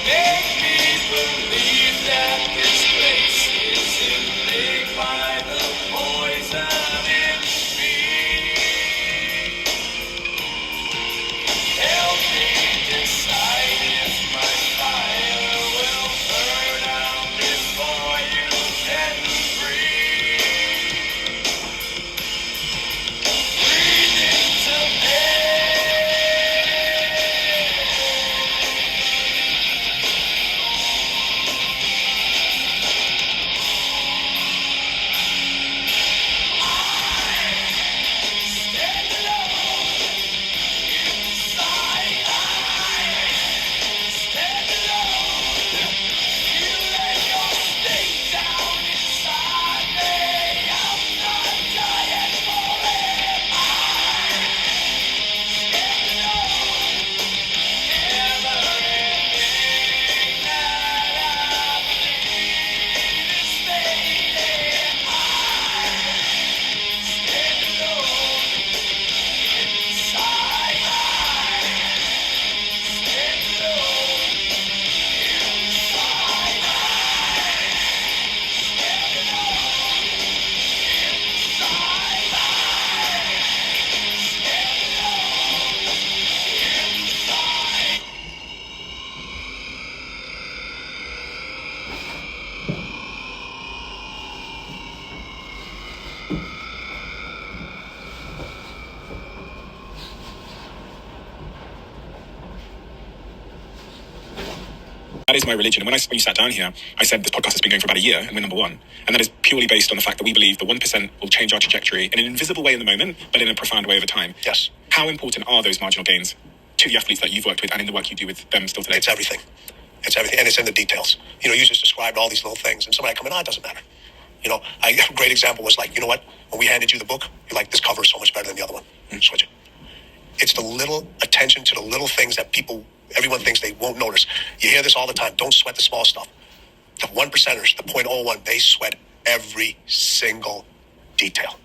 Make me believe that this place isn't made by the poison in me. Help me decide if my fire will burn out before you can breathe. Breathe into me. Stand alone inside. Stand alone. You lay your state down inside me. I'm not dying for it. Stand alone. Everything that I believe is fading. Stand alone inside. Stand alone inside. That is my religion. And when you sat down here, I said this podcast has been going for about a year and we're number one. And that is purely based on the fact that we believe the 1% will change our trajectory in an invisible way in the moment, but in a profound way over time. Yes. How important are those marginal gains to the athletes that you've worked with and in the work you do with them still today? It's everything. It's everything. And it's in the details. You know, you just described all these little things and somebody come in, it doesn't matter. You know, a great example was like, you know what? When we handed you the book, you're like, this cover is so much better than the other one. Switch it. It's the little attention to the little things that everyone thinks they won't notice. You hear this all the time. Don't sweat the small stuff. The 1%ers, the 0.01, they sweat every single detail.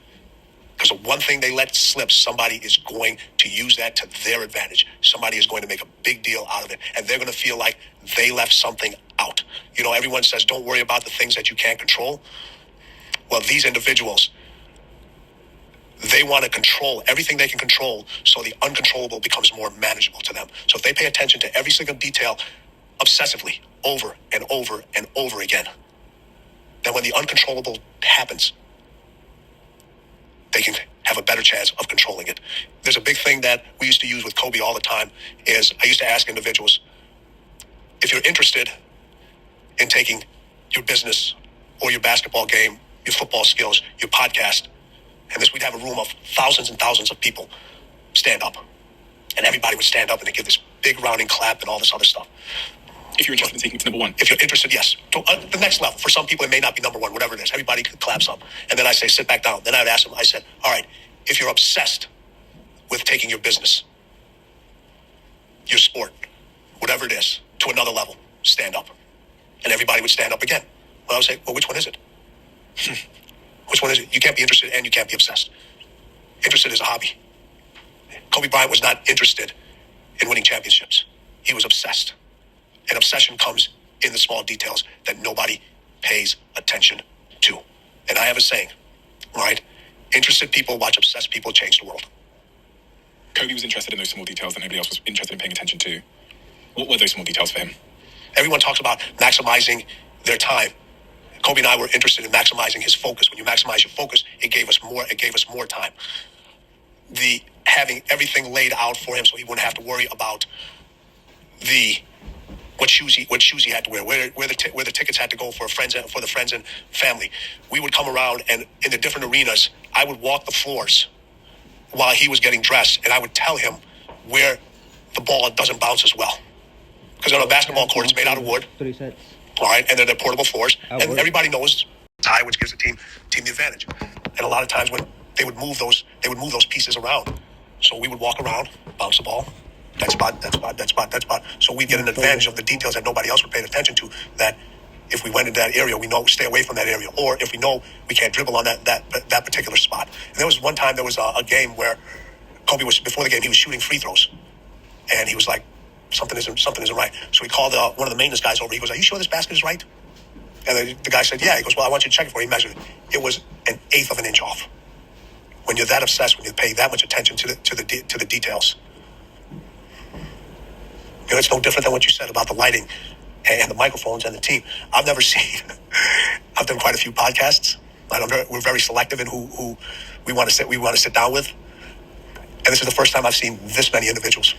Because the one thing they let slip, somebody is going to use that to their advantage. Somebody is going to make a big deal out of it. And they're going to feel like they left something out. You know, everyone says, don't worry about the things that you can't control. Well, these individuals, they want to control everything they can control so the uncontrollable becomes more manageable to them. So if they pay attention to every single detail obsessively over and over and over again, then when the uncontrollable happens, they can have a better chance of controlling it. There's a big thing that we used to use with Kobe all the time is I used to ask individuals, if you're interested in taking your business or your basketball game, your football skills, your podcast, and we'd have a room of thousands and thousands of people stand up. And everybody would stand up and they give this big rounding clap and all this other stuff. If you're interested in taking it to number one. If you're interested, yes. To the next level. For some people, it may not be number one, whatever it is. Everybody claps up. And then I say, sit back down. Then I would ask them, I said, all right, if you're obsessed with taking your business, your sport, whatever it is, to another level, stand up. And everybody would stand up again. Well, I would say, well, which one is it? Which one is it? You can't be interested and you can't be obsessed. Interested is a hobby. Kobe Bryant was not interested in winning championships. He was obsessed. And obsession comes in the small details that nobody pays attention to. And I have a saying, right? Interested people watch obsessed people change the world. Kobe was interested in those small details that nobody else was interested in paying attention to. What were those small details for him? Everyone talks about maximizing their time. Kobe and I were interested in maximizing his focus. When you maximize your focus, it gave us more time. The having everything laid out for him so he wouldn't have to worry about what shoes he had to wear, where the tickets had to go for the friends and family. We would come around and in the different arenas, I would walk the floors while he was getting dressed, and I would tell him where the ball doesn't bounce as well. Because on a basketball court, it's made out of wood. 3 sets. All right, and they're portable floors, and everybody knows tie, which gives the team the advantage. And a lot of times when they would move those pieces around, so we would walk around, bounce the ball, that spot. So we get an advantage of the details that nobody else would pay attention to. That if we went into that area, we know stay away from that area, or if we know we can't dribble on that particular spot. And there was one time there was a game where Kobe was before the game he was shooting free throws, and he was like, something isn't right. So he called one of the maintenance guys over. He goes, "Are you sure this basket is right?" And the guy said, "Yeah." He goes, "Well, I want you to check it for you." He measured it. It was 1/8 of an inch off. When you're that obsessed, when you pay that much attention to the details, it's no different than what you said about the lighting and the microphones and the team. I've never seen. I've done quite a few podcasts. We're very selective in who we want to sit down with, and this is the first time I've seen this many individuals.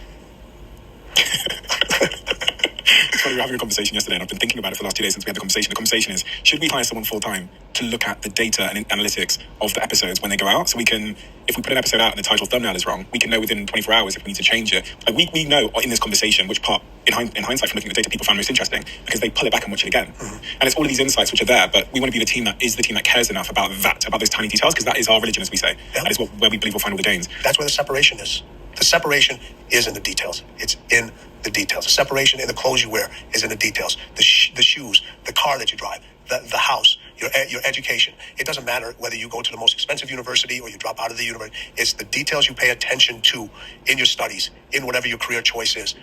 It's funny, we were having a conversation yesterday, and I've been thinking about it for the last 2 days since we had the conversation. The conversation is, should we hire someone full-time to look at the data and analytics of the episodes when they go out? So we can, if we put an episode out and the title thumbnail is wrong, we can know within 24 hours if we need to change it. Like we know in this conversation which part, in hindsight from looking at the data, people found most interesting, because they pull it back and watch it again. Mm-hmm. And it's all of these insights which are there, but we want to be the team that cares enough about those tiny details, because that is our religion, as we say. Yep. That is where we believe we'll find all the gains. That's where the separation is. The separation is in the details. It's in the details. The separation in the clothes you wear is in the details. The shoes, the car that you drive, the house, your education. It doesn't matter whether you go to the most expensive university or you drop out of the university. It's the details you pay attention to in your studies, in whatever your career choice is.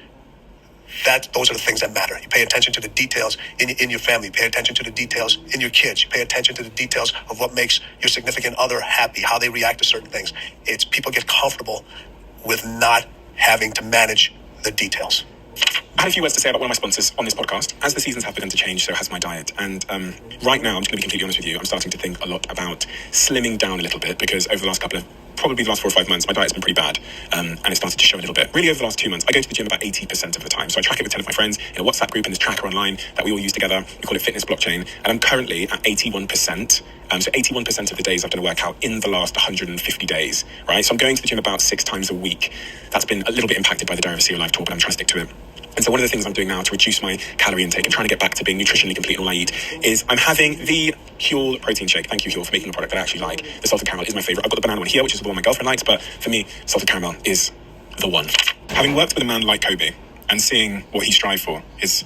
Those are the things that matter. You pay attention to the details in your family. You pay attention to the details in your kids. You pay attention to the details of what makes your significant other happy, how they react to certain things. It's people get comfortable with not having to manage the details. I had a few words to say about one of my sponsors on this podcast. As the seasons have begun to change, so has my diet. And right now, I'm just going to be completely honest with you, I'm starting to think a lot about slimming down a little bit, because over the last probably the last 4 or 5 months, my diet's been pretty bad, and it started to show a little bit. Really, over the last 2 months, I go to the gym about 80% of the time. So I track it with 10 of my friends in a WhatsApp group and this tracker online that we all use together. We call it Fitness Blockchain. And I'm currently at 81%. So 81% of the days I've done a workout in the last 150 days, right? So I'm going to the gym about 6 times a week. That's been a little bit impacted by the Diary of a CEO Live tour, but I'm trying to stick to it. And so one of the things I'm doing now to reduce my calorie intake and trying to get back to being nutritionally complete in all I eat is I'm having the Huel protein shake. Thank you, Huel, for making a product that I actually like. The salted caramel is my favorite. I've got the banana one here, which is the one my girlfriend likes, but for me, salted caramel is the one. Having worked with a man like Kobe and seeing what he strived for, his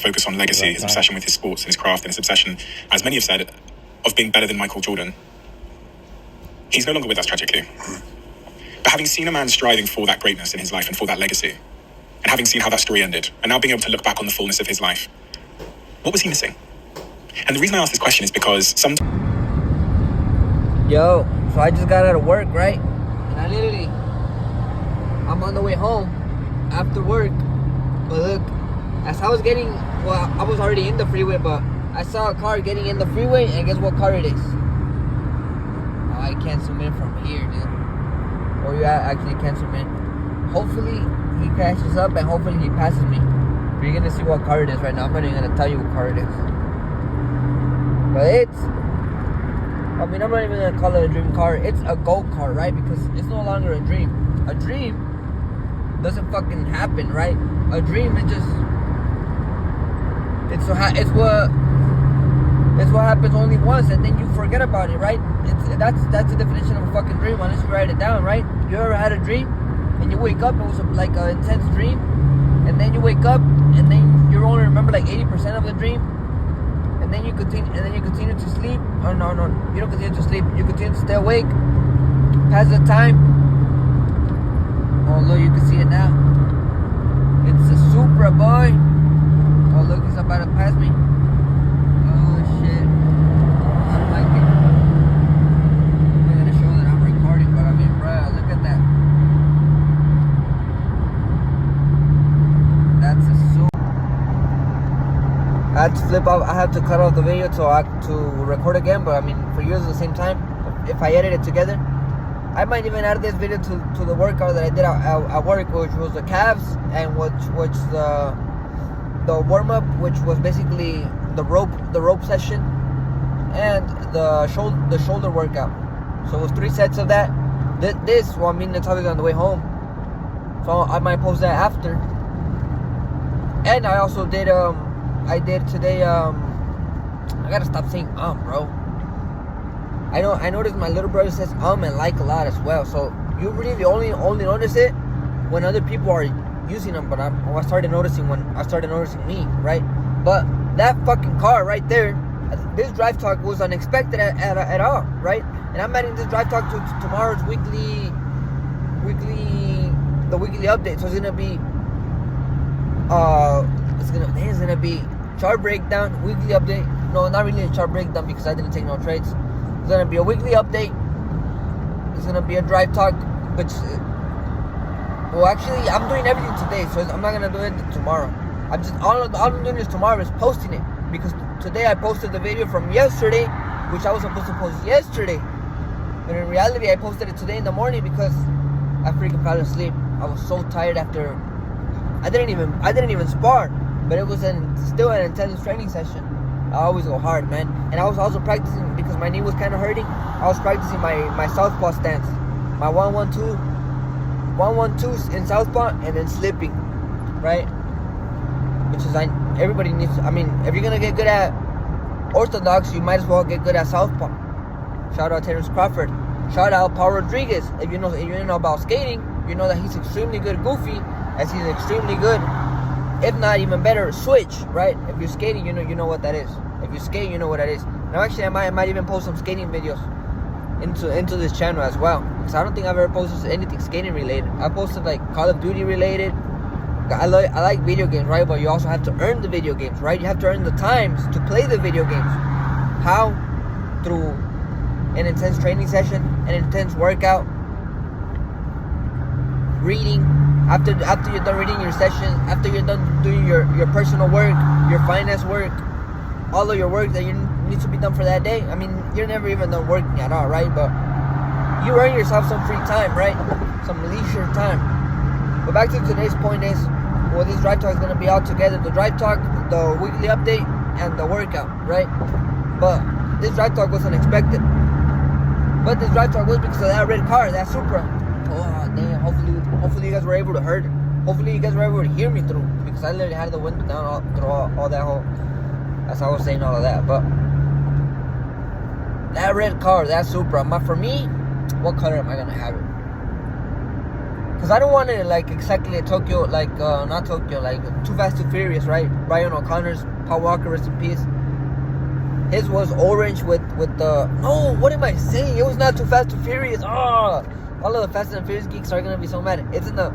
focus on legacy, his obsession with his sports and his craft, and his obsession, as many have said, of being better than Michael Jordan, he's no longer with us, tragically. But having seen a man striving for that greatness in his life and for that legacy, and having seen how that story ended, and now being able to look back on the fullness of his life, what was he missing? And the reason I ask this question is because Yo, so I just got out of work, right? And I'm on the way home after work. But look, as I was I was already in the freeway, but I saw a car getting in the freeway, and guess what car it is? Oh, I can't zoom in from here, dude. Or you actually can't zoom in. Hopefully, he catches up, and hopefully he passes me. But you're gonna see what car it is right now. I'm not even gonna tell you what car it is. But I'm not even gonna call it a dream car. It's a go-kart, right? Because it's no longer a dream. A dream doesn't fucking happen, right? A dream is just it's what happens only once, and then you forget about it, right? That's the definition of a fucking dream, unless you write it down, right? You ever had a dream and you wake up, it was like an intense dream, and then you wake up and then you only remember like 80% of the dream, and then you continue to sleep. Oh no, you don't continue to sleep. You continue to stay awake past the time. Oh look, you can see it now. It's a Supra, boy. Oh look, he's about to pass me. Oh shit, I don't like it. I'm gonna show that I'm recording, but I mean, bruh, look at that. That's a Supra. I had to flip off. I have to cut off the video to record again. But I mean, for you at the same time, if I edit it together, I might even add this video to the workout that I did at work, which was the calves, and which the warm up, which was basically the rope session, and the shoulder workout. So it was 3 sets of that. Well, I'm meeting the topic on the way home, so I might post that after. And I also did I did today, I gotta stop saying bro. I noticed my little brother says and like a lot as well. So you really only notice it when other people are using them, but I started noticing when I started noticing me, right? But that fucking car right there, this Drive Talk was unexpected at all, right? And I'm adding this Drive Talk to tomorrow's weekly update. So it's gonna be It's gonna be chart breakdown, weekly update. No, not really a chart breakdown because I didn't take no trades. It's gonna be a weekly update. It's gonna be a drive talk, which, well, actually, I'm doing everything today, so I'm not gonna do it tomorrow. All I'm doing is tomorrow is posting it, because today I posted the video from yesterday, which I was supposed to post yesterday, but in reality I posted it today in the morning because I freaking fell asleep. I was so tired after. I didn't even spar, but it was still an intense training session. I always go hard, man. And I was also practicing, because my knee was kind of hurting. I was practicing my southpaw stance, my 1-1-2 in southpaw, and then slipping, right? Which is, everybody needs. I mean, if you're gonna get good at orthodox, you might as well get good at southpaw. Shout out Terrence Crawford. Shout out Paul Rodriguez. If you know about skating, you know that he's extremely good goofy, as he's extremely good, if not even better, switch, right? If you're skating, you know what that is. If you skate, you know what that is. Now, actually, I might even post some skating videos into this channel as well, because I don't think I've ever posted anything skating related. I posted like Call of Duty related. I like video games, right? But you also have to earn the video games, right? You have to earn the times to play the video games. How? Through an intense training session, an intense workout, reading. After you're done reading your session, after you're done doing your personal work, your finance work, all of your work that you need to be done for that day. I mean, you're never even done working at all, right? But you earn yourself some free time, right? Some leisure time. But back to today's point is, well, this drive talk is going to be all together. The drive talk, the weekly update, and the workout, right? But this drive talk was unexpected. But this drive talk was because of that red car, that Supra. Oh, damn. Hopefully you guys were able to hear it. Hopefully you guys were able to hear me through, because I literally had the window down through all that whole. That's how I was saying all of that. But that red car, that Supra, for me, what color am I going to have it? Because I don't want it like exactly Tokyo, like, not Tokyo, like Too Fast, Too Furious, right? Brian O'Connor's, Paul Walker, rest in peace. His was orange with the, no, what am I saying? It was not Too Fast, Too Furious. Oh, all of the Fast and Furious geeks are gonna be so mad. It's in the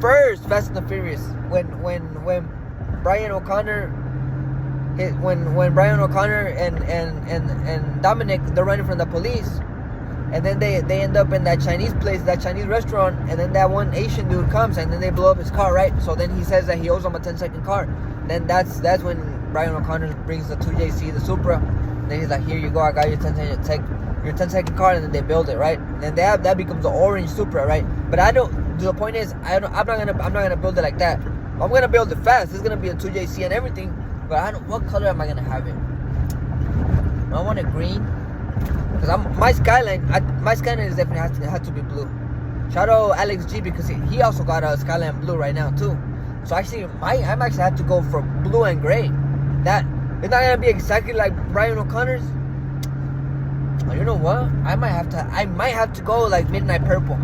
first Fast and the Furious when Brian O'Connor, when Brian O'Connor and Dominic, they're running from the police, and then they end up in that Chinese place, that Chinese restaurant, and then that one Asian dude comes, and then they blow up his car, right? So then he says that he owes him a 10-second car. Then that's when Brian O'Connor brings the 2JC, the Supra. Then he's like, here you go, I got your 10-second car, and then they build it, right? And that becomes the orange Supra, right? But the point is, I'm not gonna build it like that. I'm gonna build it fast. It's gonna be a 2JC and everything. But what color am I gonna have it? I want it green, because my skyline is definitely has to be blue. Shout out Alex G, because he also got a skyline blue right now too. So actually, I might actually have to go for blue and gray. That it's not gonna be exactly like Brian O'Connor's. But you know what? I might have to go like midnight purple.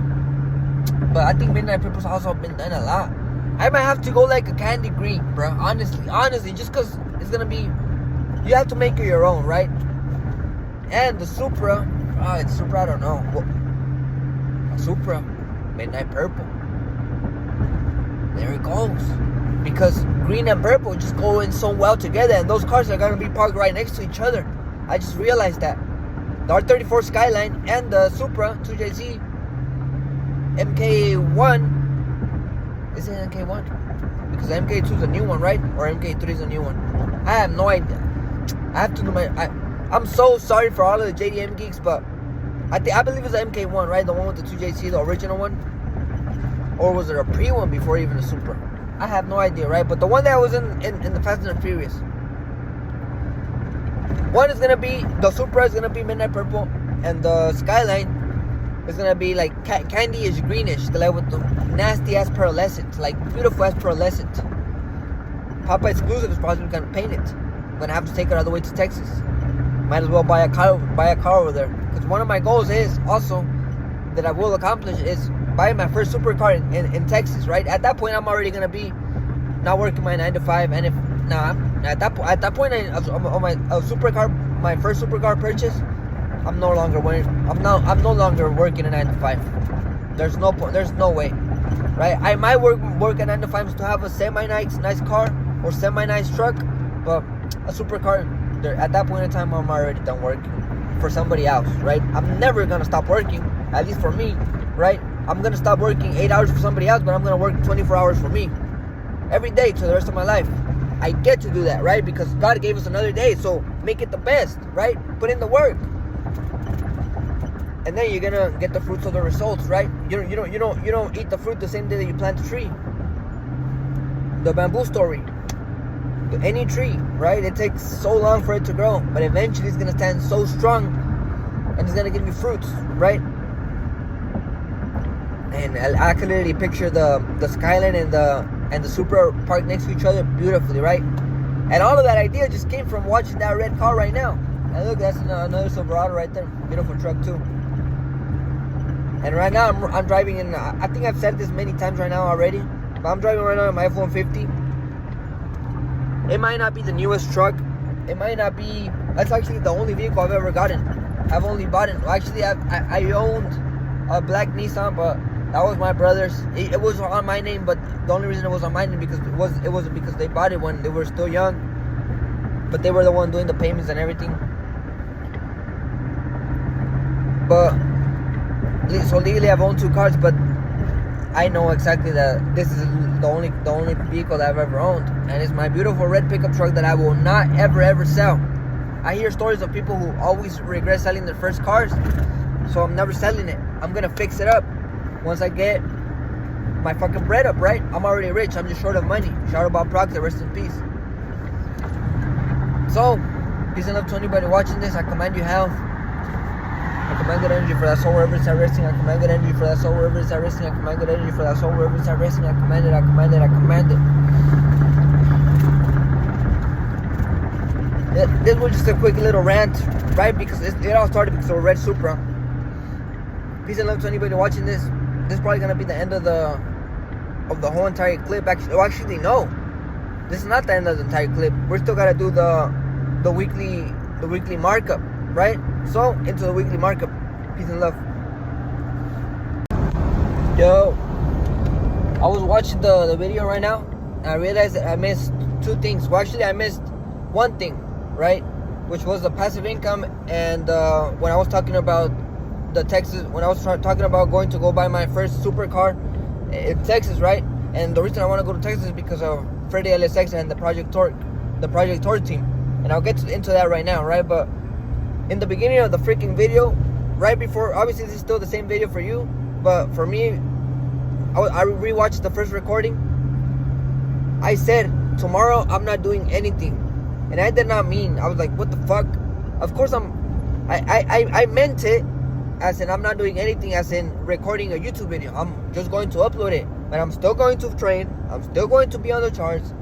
But I think midnight purple's also been done a lot. I might have to go like a candy green, bro. Honestly, just because it's gonna be, you have to make it your own, right? And the Supra, it's Supra, I don't know. A Supra, midnight purple. There it goes. Because green and purple just go in so well together, and those cars are gonna be parked right next to each other. I just realized that. The R34 Skyline and the Supra 2JZ MK1. Is it MK1? Because MK2 is a new one, right? Or MK3 is a new one. I have no idea. I have to do I'm so sorry for all of the JDM geeks, but I believe it's the MK1, right? The one with the 2JC, the original one. Or was it a pre one before even the Supra? I have no idea, right? But the one that was in the Fast and Furious. One is gonna be, the Supra is gonna be midnight purple, and the Skyline is gonna be like candy-ish greenish, like with the nasty ass pearlescent, like beautiful ass pearlescent. Papa Exclusive is probably gonna paint it. I'm gonna have to take it all the way to Texas. Might as well buy a car over there. Because one of my goals is also that I will accomplish is buying my first supercar in Texas, right? At that point, I'm already gonna be not working my 9 to 5, and at that point, on my supercar, my first supercar purchase, I'm no longer working a 9 to 5. There's no point. There's no way. right? I might work at 9 to 5 to have a nice car or nice truck, but a supercar, at that point in time, I'm already done working for somebody else, right? I'm never gonna stop working, at least for me, right? I'm gonna stop working 8 hours for somebody else, but I'm gonna work 24 hours for me every day to the rest of my life. I get to do that, right? Because God gave us another day, so make it the best, right? Put in the work, and then you're gonna get the fruits of the results, right? You don't eat the fruit the same day that you plant the tree. The bamboo story. Any tree, right? It takes so long for it to grow, but eventually it's gonna stand so strong, and it's gonna give you fruits, right? And I can literally picture the Skyline and the Supra parked next to each other beautifully, right? And all of that idea just came from watching that red car right now. And look, that's another Silverado right there. Beautiful truck too. And right now I'm driving in. I think I've said this many times right now already, but I'm driving right now in my F-150. It might not be the newest truck. It might not be. That's actually the only vehicle I've ever gotten. I've only bought it. Actually, I owned a black Nissan, but that was my brother's. It was on my name, but the only reason it was on my name because it wasn't because they bought it when they were still young. But they were the one doing the payments and everything. But so legally, I've owned 2 cars, but I know exactly that this is the only vehicle that I've ever owned, and it's my beautiful red pickup truck that I will not ever sell. I hear stories of people who always regret selling their first cars, so I'm never selling it. I'm gonna fix it up once I get my fucking bread up, right? I'm already rich. I'm just short of money. Shout out Bob Proctor, rest in peace. So, peace and love to anybody watching this. I command you health. I command good energy for that soul wherever it's at resting. I command good energy for that soul wherever it's at resting. I command good energy for that soul wherever it's at resting. I command it, I command it, I command it. This was just a quick little rant, right? Because it all started because of a red Supra. Peace and love to anybody watching this. This is probably gonna be the end of the whole entire clip. Actually, no. This is not the end of the entire clip. We're still gotta do the weekly markup, right? So into the weekly markup. Peace and love. Yo, I was watching the video right now, and I realized that I missed 2 things. Well, actually, I missed 1 thing, right? Which was the passive income, and when I was talking about when I was talking about going to go buy my first supercar in Texas, right? And the reason I want to go to Texas is because of Freddie LSX and the Project Torque team, and I'll get into that right now, right? But in the beginning of the freaking video, right before, obviously this is still the same video for you, but for me, I rewatched the first recording. I said, tomorrow I'm not doing anything, and I did not mean, I was like, what the fuck? Of course I meant it as in I'm not doing anything, as in recording a YouTube video. I'm just going to upload it, but I'm still going to train. I'm still going to be on the charts.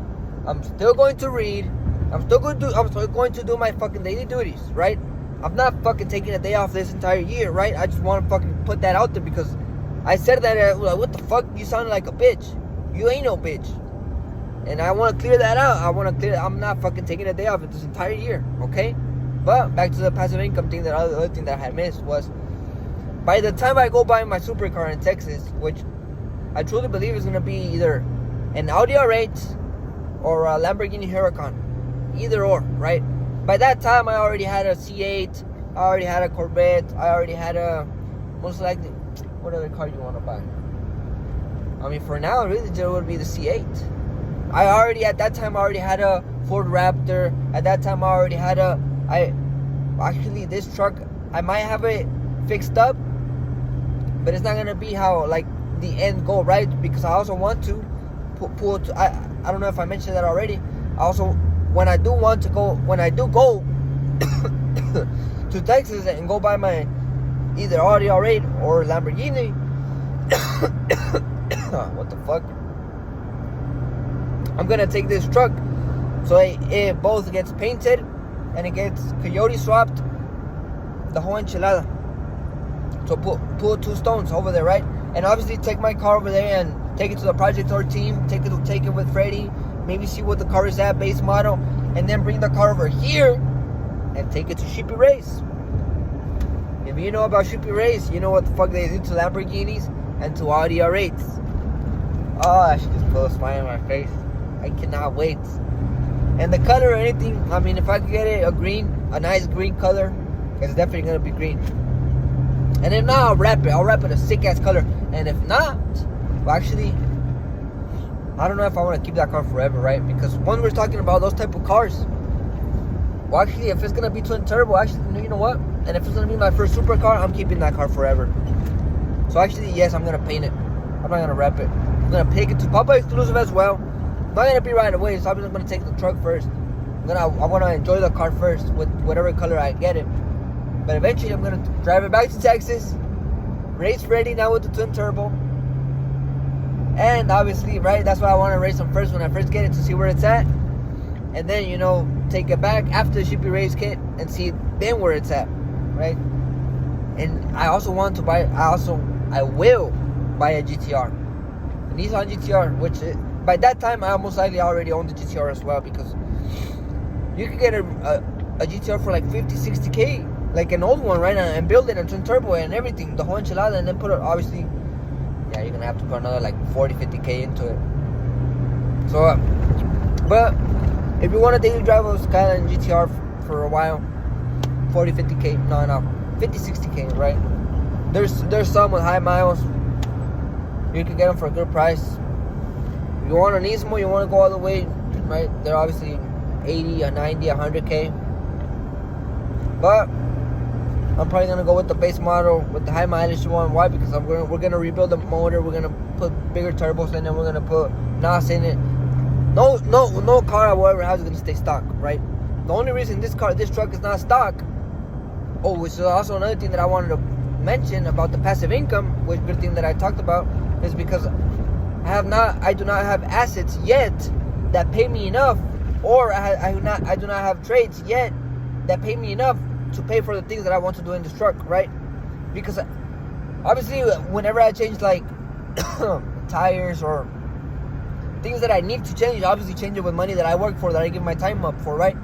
I'm still going to read. I'm still going to do my fucking daily duties, right? I'm not fucking taking a day off this entire year, right? I just want to fucking put that out there because I said that, like, what the fuck? You sound like a bitch. You ain't no bitch. And I want to clear that out. I'm not fucking taking a day off this entire year, okay? But back to the passive income thing, the other thing that I had missed was, by the time I go buy my supercar in Texas, which I truly believe is going to be either an Audi R8 or a Lamborghini Huracan. Either or, right? By that time, I already had a C8. I already had a Corvette. I already had a, most likely, what other car you want to buy? I mean, for now, really, it would be the C8. At that time, I already had a Ford Raptor. At that time, I already had actually, this truck, I might have it fixed up, but it's not gonna be how, like, the end goal, right? Because I also want to pull I don't know if I mentioned that already. I also, when I do go to Texas and go buy my either Audi R8 or Lamborghini, what the fuck? I'm gonna take this truck, so it both gets painted and it gets coyote swapped, the whole enchilada. So pull 2 stones over there, right? And obviously take my car over there and take it to the Project Torque team. Take it with Freddie. Maybe see what the car is at, base model, and then bring the car over here and take it to Sheepy Race. If you know about Sheepy Race, you know what the fuck they do to Lamborghinis and to Audi R8s. Oh, I should just put a smile on my face. I cannot wait. And the color or anything, I mean, if I could get it a nice green color, it's definitely gonna be green. And if not, I'll wrap it a sick ass color. And if not, well, actually, I don't know if I want to keep that car forever, right? Because when we're talking about those type of cars, well, actually, if it's gonna be twin turbo, actually, you know what? And if it's gonna be my first supercar, I'm keeping that car forever. So actually, yes, I'm gonna paint it. I'm not gonna wrap it. I'm gonna take it to Papa Exclusive as well. Not gonna be right away, so I'm just gonna take the truck first. I wanna enjoy the car first with whatever color I get it. But eventually, I'm gonna drive it back to Texas, race ready now with the twin turbo. And obviously, right, that's why I want to race them first when I first get it to see where it's at. And then, you know, take it back after the Shippy race kit and see then where it's at, right? And I also want to buy, I will buy a GTR. A Nissan GTR, which by that time I most likely already own the GTR as well, because you could get a GTR for like 50, 60K, like an old one, right? And build it and twin turbo and everything, the whole enchilada, and then put it, obviously, yeah, you're gonna have to put another like 40, 50K into it. So, but if you want to daily drive a Skyline GTR for a while, 40, 50K, no, 50, 60K, right? There's some with high miles. You can get them for a good price. If you want an Nismo, you want to go all the way, right? They're obviously 80, a 90, 100K. But I'm probably gonna go with the base model with the high mileage one. Why? Because we're gonna rebuild the motor. We're gonna put bigger turbos in it. We're gonna put NOS in it. No car I will ever have is gonna stay stock, right? The only reason this truck is not stock. Oh, which is also another thing that I wanted to mention about the passive income, which good thing that I talked about, is because I do not have assets yet that pay me enough, or I do not have trades yet that pay me enough to pay for the things that I want to do in this truck, right? Because obviously, whenever I change like tires or things that I need to change, obviously change it with money that I work for, that I give my time up for, right?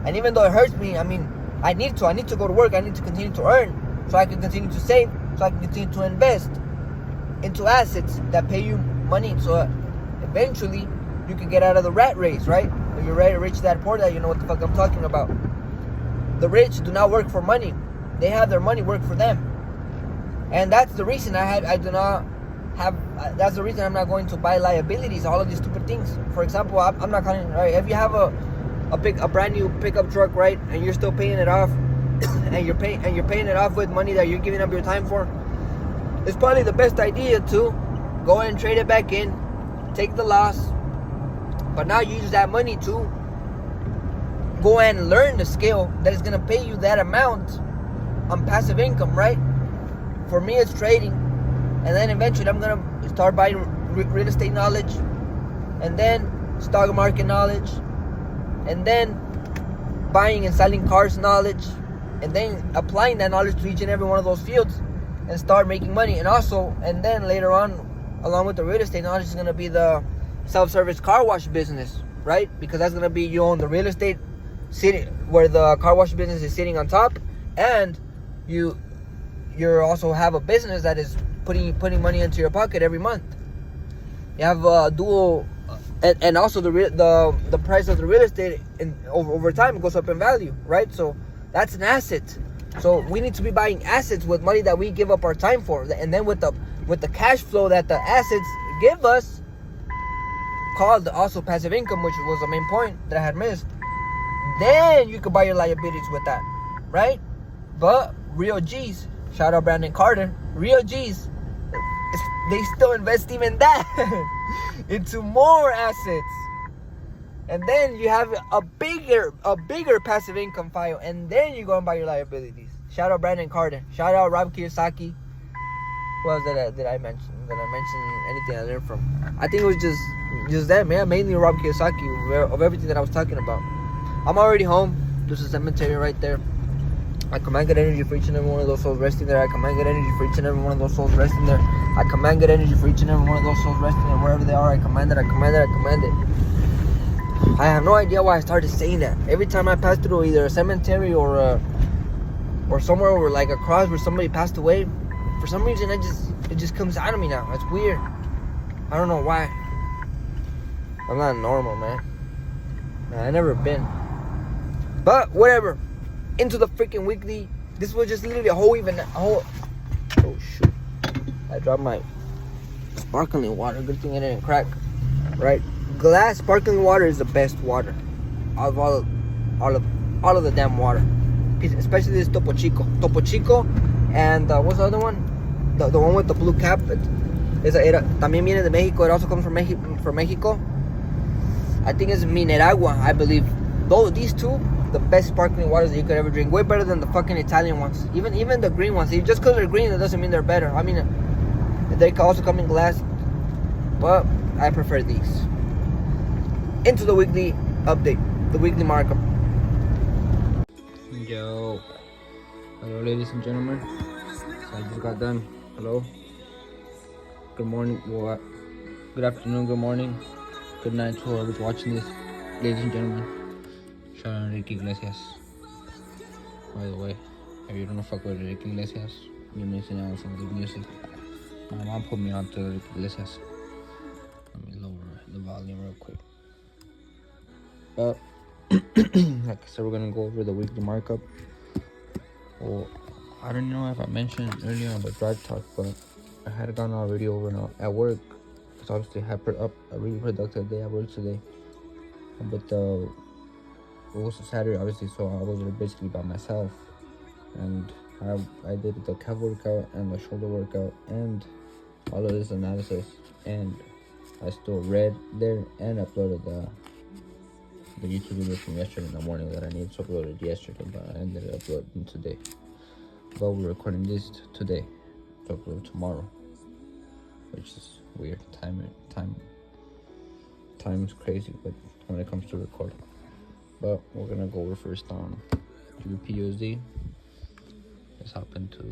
And even though it hurts me, I mean, I need to go to work. I need to continue to earn, so I can continue to save, so I can continue to invest into assets that pay you money, so eventually you can get out of the rat race, right? When you're ready to reach that point, that you know what the fuck I'm talking about. The rich do not work for money; they have their money work for them, and that's the reason that's the reason I'm not going to buy liabilities, all of these stupid things. For example, I'm not calling, right? If you have a brand new pickup truck, right, and you're still paying it off, and you're paying it off with money that you're giving up your time for, it's probably the best idea to go and trade it back in, take the loss, but now you use that money to go and learn the skill that is going to pay you that amount on passive income, right? For me, it's trading, and then eventually I'm going to start buying real estate knowledge, and then stock market knowledge, and then buying and selling cars knowledge, and then applying that knowledge to each and every one of those fields and start making money. And then later on, along with the real estate knowledge, is going to be the self-service car wash business, right? Because that's going to be, you own the real estate sitting where the car wash business is sitting on top, and you're also have a business that is putting money into your pocket every month. You have a dual, and also the price of the real estate over time goes up in value, right? So that's an asset. So we need to be buying assets with money that we give up our time for, and then with the cash flow that the assets give us, called also passive income, which was the main point that I had missed. Then you could buy your liabilities with that, right? But real G's, shout out Brandon Carter, real G's, they still invest even that into more assets. And then you have a bigger passive income file, and then you go and buy your liabilities. Shout out Brandon Carter. Shout out Rob Kiyosaki. What else did I mention? Did I mention anything I learned from? I think it was just them, yeah, mainly Rob Kiyosaki of everything that I was talking about. I'm already home. There's a cemetery right there. I command good energy for each and every one of those souls resting there. I command good energy for each and every one of those souls resting there. I command good energy for each and every one of those souls resting there. Wherever they are, I command it. I have no idea why I started saying that. Every time I pass through either a cemetery or somewhere where like a cross where somebody passed away, for some reason it just comes out of me now. It's weird. I don't know why. I'm not normal, man. I never been. But whatever. Into the freaking weekly. This was just literally a whole. Oh shoot! I dropped my sparkling water. Good thing it didn't crack. Right? Glass sparkling water is the best water out of all of the damn water. Especially this Topo Chico. Topo Chico, and what's the other one? The one with the blue cap. También viene de Mexico. It also comes from Mexico. I think it's Mineragua, I believe. These two, the best sparkling waters that you could ever drink. Way better than the fucking Italian ones. Even the green ones. Just because they're green, that doesn't mean they're better. I mean, they can also come in glass. But I prefer these. Into the weekly update. The weekly markup. Yo. Hello, ladies and gentlemen. So I just got done. Hello. Good morning. Well, good afternoon. Good morning. Good night to whoever's watching this. Ladies and gentlemen. Shout out Enrique Iglesias. By the way, if you don't fuck with Enrique Iglesias, you're missing out on some good music. My mom put me on to Enrique Iglesias. Let me lower the volume real quick. But, like I said, we're gonna go over the weekly markup. Well, I don't know if I mentioned earlier on the drive talk, but I had gone already over at work. Because obviously I had a really productive day at work today. But it was a Saturday, obviously, so I was basically by myself, and I did the calf workout and the shoulder workout and all of this analysis, and I still read there and uploaded the YouTube video from yesterday in the morning that I needed to upload it yesterday, but I ended up uploading today. But we're recording this today to upload tomorrow, which is weird. Time's crazy, but when it comes to recording. But we're gonna go over first on GBP/USD. Let's hop into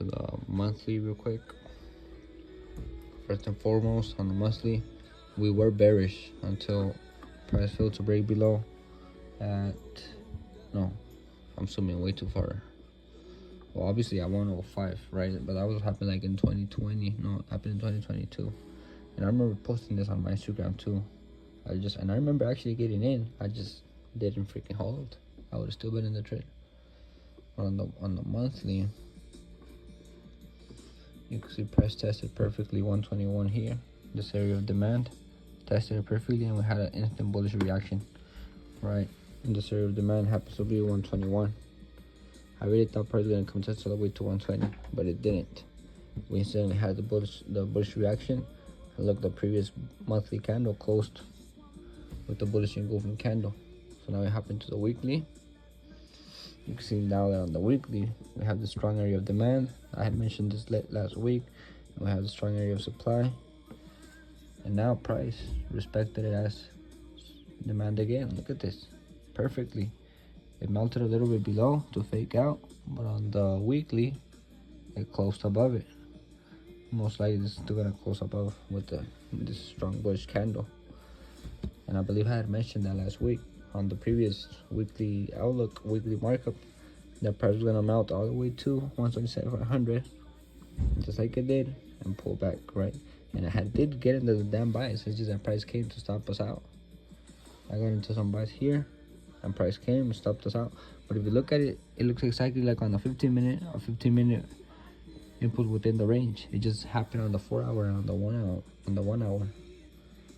the monthly real quick. First and foremost, on the monthly, we were bearish until price failed to break below I'm zooming way too far. Well, obviously at 105, right? But that was happened like in 2020. No, it happened in 2022. And I remember posting this on my Instagram too. I remember actually getting in. I just didn't freaking hold. I would have still been in the trade. On the monthly, you can see price tested perfectly 121 here. This area of demand tested it perfectly, and we had an instant bullish reaction. Right, and this area of demand happens to be 121. I really thought price was gonna come test all the way to 120, but it didn't. We instantly had the bullish reaction. And look, the previous monthly candle closed with the bullish engulfing candle. So now we hop into the weekly. You can see now that on the weekly we have the strong area of demand. I had mentioned this last week. We have the strong area of supply, and now price respected it as demand again. Look at this, perfectly. It melted a little bit below to fake out, but on the weekly it closed above it. Most likely this is still gonna close above with this strong bullish candle. And I believe I had mentioned that last week on the previous weekly outlook, weekly markup, that price was gonna melt all the way to 127,500, just like it did, and pull back, right? And I did get into the damn buys. It's just that price came to stop us out. I got into some buys here, and price came and stopped us out. But if you look at it, it looks exactly like on the 15-minute or 15-minute input within the range. It just happened on the 4-hour and on the 1 hour. On the 1 hour,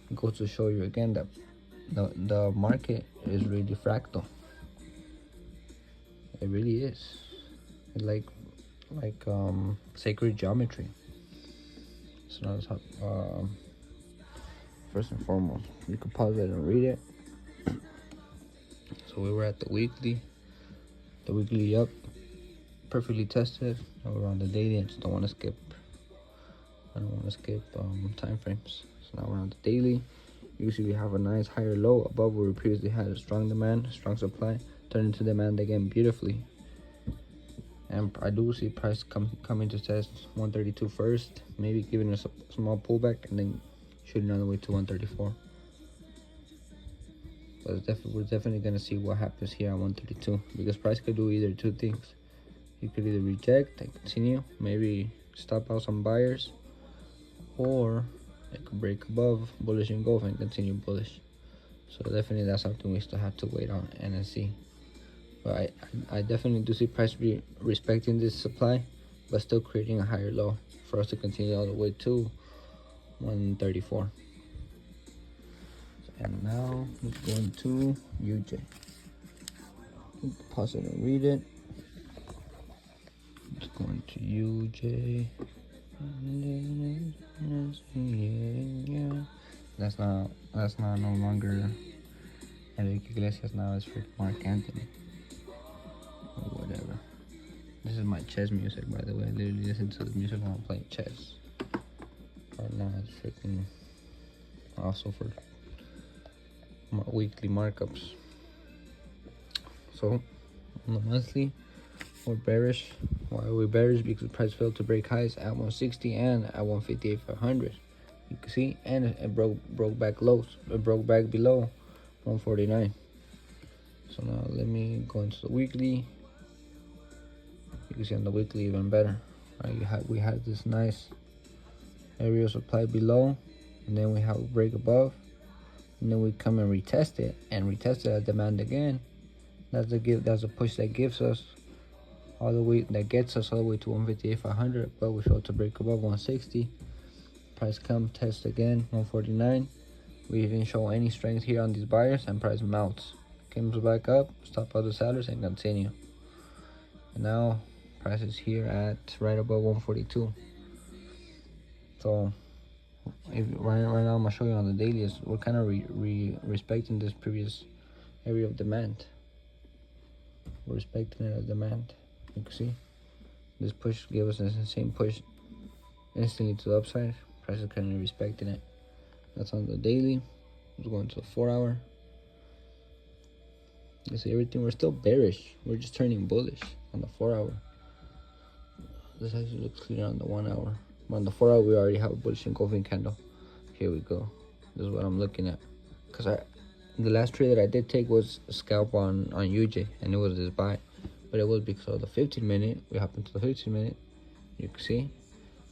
it goes to show you again that the market is really fractal. It really is. It's like sacred geometry. So now let's first and foremost, you can pause it and read it. So we were at the weekly up, perfectly tested. Now we're on the daily. I just don't want to skip. Time frames. So now we're on the daily. You see we have a nice higher low above where we previously had a strong demand, strong supply, turned into demand again beautifully. And I do see price coming to test 132 first, maybe giving us a small pullback and then shooting all the way to 134. But we're definitely gonna see what happens here at 132, because price could do either two things. He could either reject and continue, maybe stop out some buyers, or it could break above bullish engulf and continue bullish. So definitely that's something we still have to wait on and see. But I definitely do see price respecting this supply, but still creating a higher low for us to continue all the way to 134. And now let's go into UJ. Pause it and read it. Let's go into UJ. That's not no longer Enrique Iglesias. Now it's for Mark Anthony or whatever. This is my chess music, by the way. I literally listen to the music when I'm playing chess. Right now it's freaking also for weekly markups. So on the monthly, we're bearish. Why are we bearish? Because the price failed to break highs at 160 and at 158,500. You can see, and it broke back lows. It broke back below 149. So now let me go into the weekly. You can see on the weekly even better. Right, we had this nice area of supply below, and then we have a break above, and then we come and retest it at demand again. That's a push that gives us all the way, that gets us all the way to 158,500, but we failed to break above 160. Price come test again 149. We didn't show any strength here on these buyers, and price melts, comes back up, stop out the sellers and continue. And now price is here at right above 142. So right now I'm gonna show you on the daily is we're kind of respecting this previous area of demand. We're respecting it as demand. You can see this push gave us the same push instantly to the upside. Price is kind of respecting it. That's on the daily. Let's go into the 4 hour. You see everything, we're still bearish. We're just turning bullish on the 4 hour. This actually looks clear on the 1 hour. On the 4 hour, we already have a bullish engulfing candle. Here we go. This is what I'm looking at. Because the last trade that I did take was a scalp on UJ, and it was this buy. But it was because of the 15 minute. We happened to the 15 minute. You can see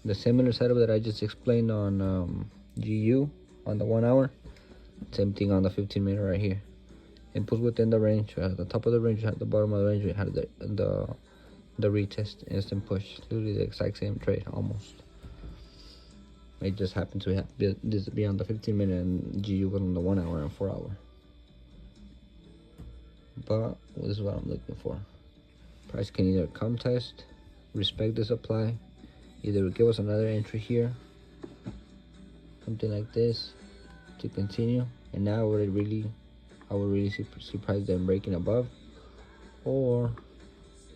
the similar setup that I just explained on GU on the 1 hour. Same thing on the 15 minute right here. It was within the range. We had the top of the range, we had the bottom of the range, we had the retest, instant push. Literally the exact same trade almost. It just happened to have this be on the 15 minute and GU was on the 1 hour and 4 hour. But this is what I'm looking for. Price can either come test, respect the supply, either give us another entry here, something like this to continue, and now I would really see price then breaking above, or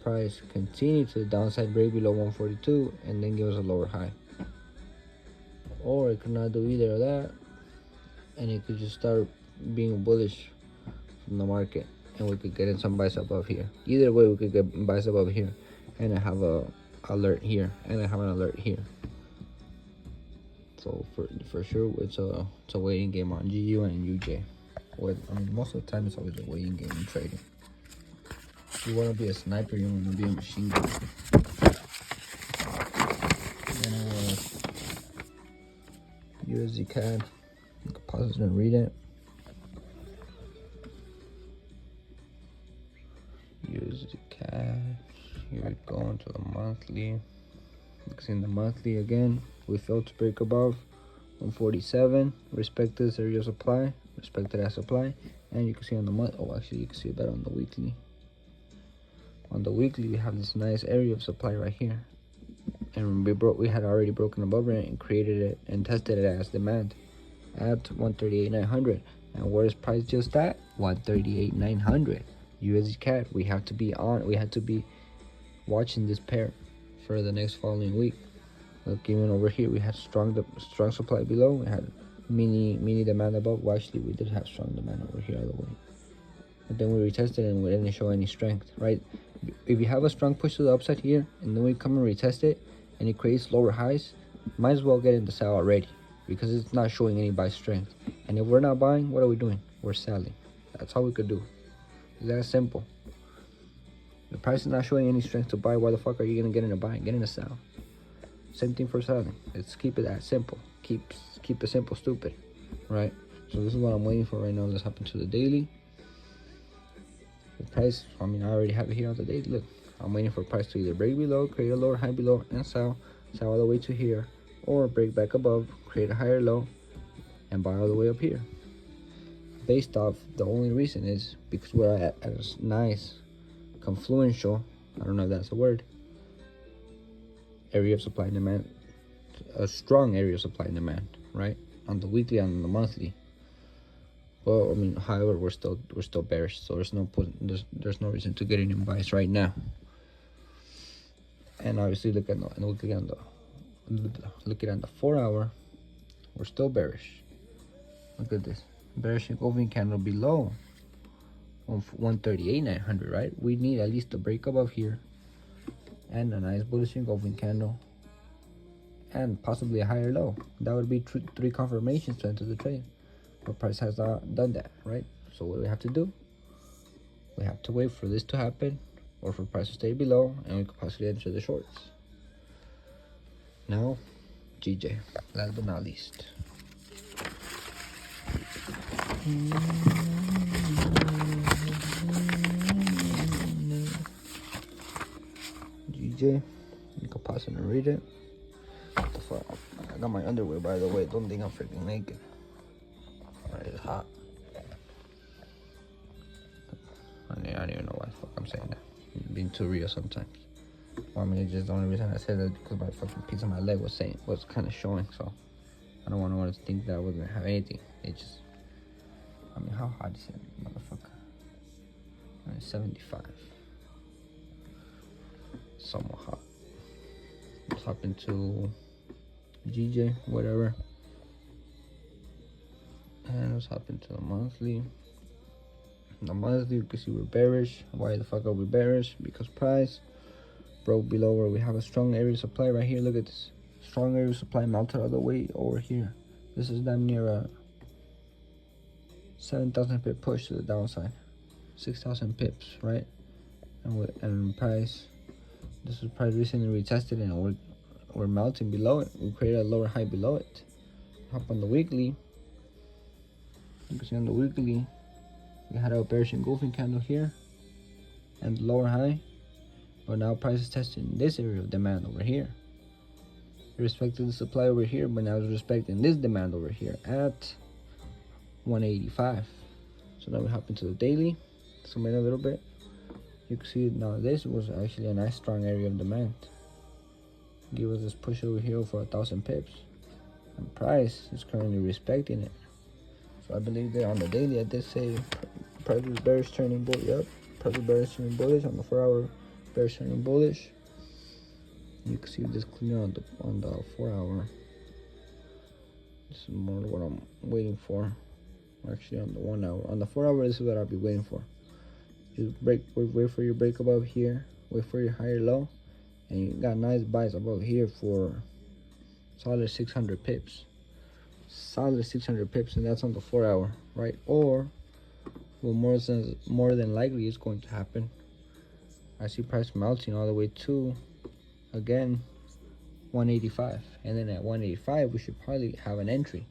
price continue to the downside, break below 142 and then give us a lower high. Or it could not do either of that, and it could just start being bullish from the market, and we could get in some buys above here. Either way, we could get buys above here, and I have a alert here, and I have an alert here. So for sure, it's a waiting game on GU and UJ. Most of the time, it's always a waiting game in trading. If you want to be a sniper, you want to be a machine gun. Then I will USD CAD. You can pause it and read it. USD CAD. Here we go into the monthly. You can see in the monthly again, we failed to break above 147. Respect this area of supply. Respect that supply. And you can see on the month. Oh, actually, you can see it better on the weekly. On the weekly, we have this nice area of supply right here, and we had already broken above it and created it and tested it as demand at 138,900. And where is price just at? 138,900 USD CAD. We have to be watching this pair for the next following week. Look, even over here, we had strong supply below. We had mini demand above. Well, actually, we did have strong demand over here all the way. But then we retested and we didn't show any strength, right? If you have a strong push to the upside here, and then we come and retest it, and it creates lower highs, might as well get in the sell already, because it's not showing any buy strength. And if we're not buying, what are we doing? We're selling. That's all we could do. It's that simple. The price is not showing any strength to buy. Why the fuck are you gonna get in a buy? Get in a sell. Same thing for selling. Let's keep it that simple. Keep it simple, stupid, right? So this is what I'm waiting for right now. Let's hop into the daily. The price, I mean, I already have it here on the daily. Look, I'm waiting for price to either break below, create a lower high below, and sell all the way to here, or break back above, create a higher low, and buy all the way up here. Based off, the only reason is because we're at a nice confluential, I don't know if that's a word, area of supply and demand, a strong area of supply and demand, right? On the weekly and on the monthly. Well, I mean, however, we're still bearish, so there's no reason to get in buys right now. And obviously, look at the 4 hour, we're still bearish. Look at this bearish engulfing candle below 138,900, right? We need at least a break above here, and a nice bullish engulfing candle, and possibly a higher low. That would be 3 confirmations to enter the trade. But price has not done that, right? So what do we have to do? We have to wait for this to happen, or for price to stay below, and we could possibly enter the shorts. Now, GJ, last but not least. GJ, you can pause it and read it. What the fuck? I got my underwear, by the way. Don't think I'm freaking naked. Alright, it's hot. I don't even know why the fuck I'm saying that. I'm being too real sometimes. Well, I mean, it's just the only reason I said that because my fucking piece of my leg was kind of showing. So I don't want to think that I wasn't have anything. It just, I mean, how hot is it, motherfucker? 75. Somewhat hot. Let's hop into GJ, whatever. And let's hop into the monthly. The monthly, you can see we're bearish. Why the fuck are we bearish? Because price broke below where we have a strong area of supply right here. Look at this. Strong area of supply melted all the way over here. This is damn near a 7,000 pip push to the downside. 6,000 pips, right? And price, this is price recently retested, and we're melting below it. We created a lower high below it. Hop on the weekly. You can see on the weekly, we had a bearish engulfing candle here and the lower high, but now price is testing this area of demand over here. It respected the supply over here, but now it's respecting this demand over here at 185. So now we hop into the daily, zoom in a little bit. You can see now this was actually a nice strong area of demand. Give us this push over here for 1,000 pips, and price is currently respecting it. So I believe that on the daily I did say price was bearish turning bullish. Yep, price was bearish turning bullish on the 4 hour, bearish turning bullish. You can see this clear on the 4 hour. This is more what I'm waiting for. Actually, on the 1 hour, on the 4 hour, this is what I'll be waiting for. Just wait for your break above here, wait for your higher low, and you got nice buys above here for solid 600 pips. Solid 600 pips, and that's on the 4 hour, right? Or what more than likely is going to happen, I see price melting all the way to, again, 185, and then at 185 we should probably have an entry,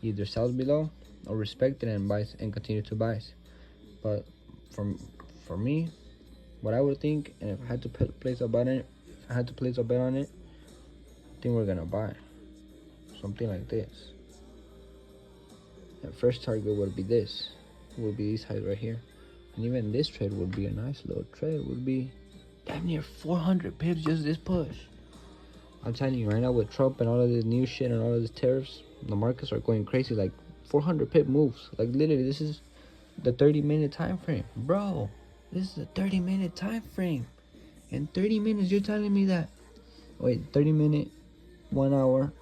either sells below or respect it and buys and continue to buy. But for me, what I would think, and if I had to place a bet on it, I think we're gonna buy something like this. The first target would be this, would be these highs right here, and even this trade would be a nice little trade. Would be damn near 400 pips just this push. I'm telling you right now, with Trump and all of this new shit and all of these tariffs, the markets are going crazy. Like 400 pip moves. Like literally, this is the 30-minute time frame, bro. This is the 30-minute time frame. In 30 minutes, you're telling me that? Wait, 30 minute, 1 hour,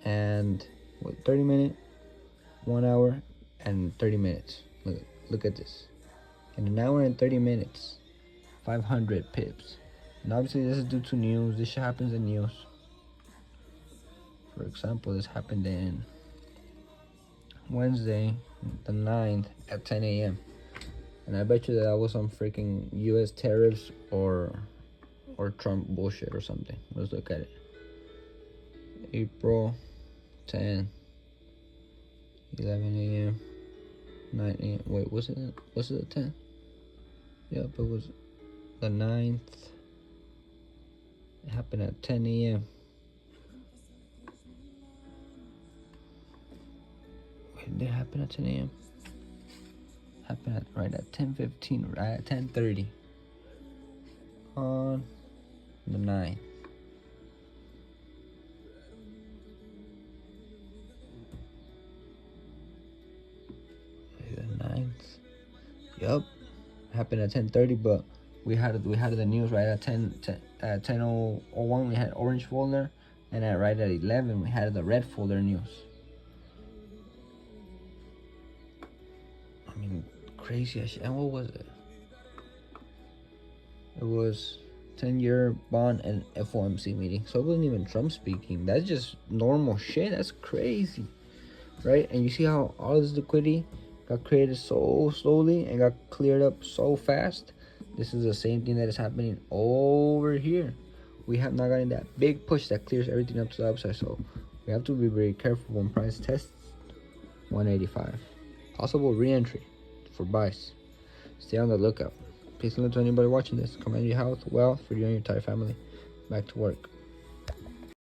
and 30 minute, 1 hour, and 30 minutes. Look at this. In an hour and 30 minutes, 500 pips. And obviously, this is due to news. This shit happens in news. For example, this happened in Wednesday, the 9th at 10 a.m. And I bet you that was some freaking U.S. tariffs or Trump bullshit or something. Let's look at it. April 10, 11 a.m., 9 a.m. Wait, was it the 10th? Yep, it was the 9th. It happened at 10 a.m. Wait, did it happen at 10 a.m.? Happened at, right at 10:15, right at 10:30 on the 9th. The 9th. Yup. Happened at 10:30, but we had the news right at 10:01 we had orange folder, and right at 11 we had the red folder news. I mean, crazy as shit. And what was it? It was 10-year bond and FOMC meeting. So it wasn't even Trump speaking. That's just normal shit. That's crazy, right? And you see how all this liquidity got created so slowly and got cleared up so fast. This is the same thing that is happening over here. We have not gotten that big push that clears everything up to the upside. So we have to be very careful when price tests 185. Possible re-entry for buys. Stay on the lookout. Peace and love to anybody watching this. Command your health, wealth for you and your entire family. Back to work.